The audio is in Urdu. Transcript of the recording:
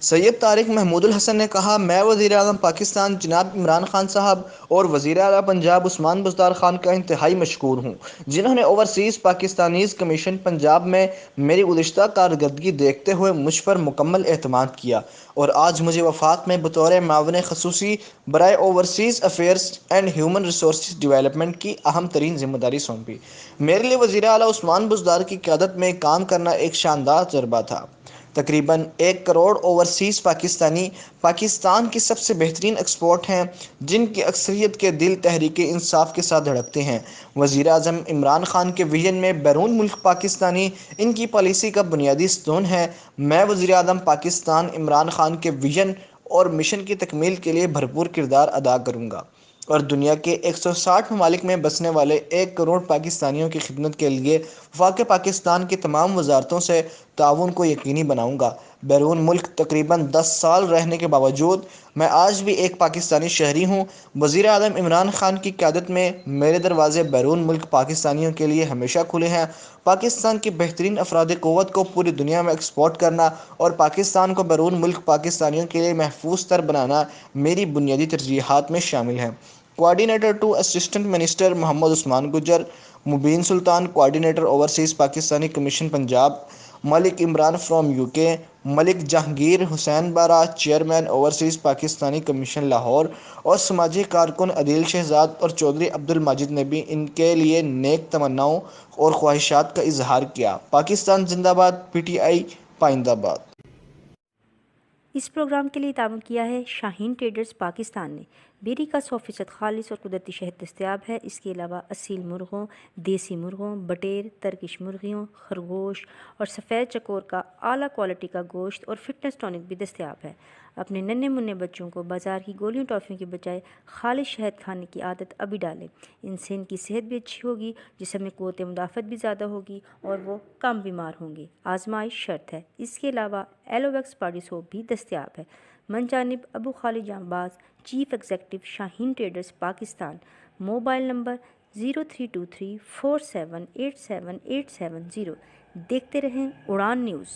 سید طارق محمود الحسن نے کہا، میں وزیر اعظم پاکستان جناب عمران خان صاحب اور وزیر اعلیٰ پنجاب عثمان بزدار خان کا انتہائی مشکور ہوں، جنہوں نے اوورسیز پاکستانیز کمیشن پنجاب میں میری گزشتہ کارکردگی دیکھتے ہوئے مجھ پر مکمل اعتماد کیا اور آج مجھے وفاق میں بطور معاون خصوصی برائے overseas affairs and human resources development کی اہم ترین ذمہ داری سونپی۔ میرے لیے وزیر اعلیٰ عثمان بزدار کی قیادت میں کام کرنا ایک شاندار تجربہ تھا۔ تقریباً 1 کروڑ اوورسیز پاکستانی پاکستان کی سب سے بہترین ایکسپورٹ ہیں، جن کی اکثریت کے دل تحریک انصاف کے ساتھ دھڑکتے ہیں۔ وزیر اعظم عمران خان کے وژن میں بیرون ملک پاکستانی ان کی پالیسی کا بنیادی ستون ہے۔ میں وزیر اعظم پاکستان عمران خان کے وژن اور مشن کی تکمیل کے لیے بھرپور کردار ادا کروں گا اور دنیا کے 160 ممالک میں بسنے والے 1 کروڑ پاکستانیوں کی خدمت کے لیے وفاق پاکستان کی تمام وزارتوں سے تعاون کو یقینی بناؤں گا۔ بیرون ملک تقریباً 10 سال رہنے کے باوجود میں آج بھی ایک پاکستانی شہری ہوں۔ وزیر اعظم عمران خان کی قیادت میں میرے دروازے بیرون ملک پاکستانیوں کے لیے ہمیشہ کھلے ہیں۔ پاکستان کی بہترین افراد قوت کو پوری دنیا میں ایکسپورٹ کرنا اور پاکستان کو بیرون ملک پاکستانیوں کے لیے محفوظ تر بنانا میری بنیادی ترجیحات میں شامل ہے۔ Coordinator to assistant minister Muhammad Usman Gujjar, Mubeen Sultan, coordinator overseas Pakistani commission Punjab, Malik Imran from UK، Malik Jahangir Hussain بارہ، chairman overseas Pakistani commission Lahore, اور سماجی کارکن عدیل شہزاد اور چودھری عبدالماجد نے بھی ان کے لیے نیک تمناؤں اور خواہشات کا اظہار کیا۔ پاکستان زندہ باد، PTI پائندہ باد۔ اس پروگرام کے لیے تعاون کیا ہے شاہین ٹریڈرز پاکستان نے۔ بیری کا 100% خالص اور قدرتی شہد دستیاب ہے۔ اس کے علاوہ اصیل مرغوں، دیسی مرغوں، بٹیر، ترکش مرغیوں، خرگوش اور سفید چکور کا اعلیٰ کوالٹی کا گوشت اور فٹنس ٹونک بھی دستیاب ہے۔ اپنے ننھے منھے بچوں کو بازار کی گولیوں ٹافیوں کے بجائے خالص شہد کھانے کی عادت ابھی ڈالیں۔ ان سے ان کی صحت بھی اچھی ہوگی، جسم میں قوت مدافعت بھی زیادہ ہوگی اور وہ کم بیمار ہوں گے۔ آزمائش شرط ہے۔ اس کے علاوہ ایلوویکس باڈی سوپ بھی دستیاب ہے۔ من جانب Abu Khalid Janbaz, chief executive, Shaheen traders Pakistan. Mobile number 032347878770۔ دیکھتے رہیں اڑان نیوز۔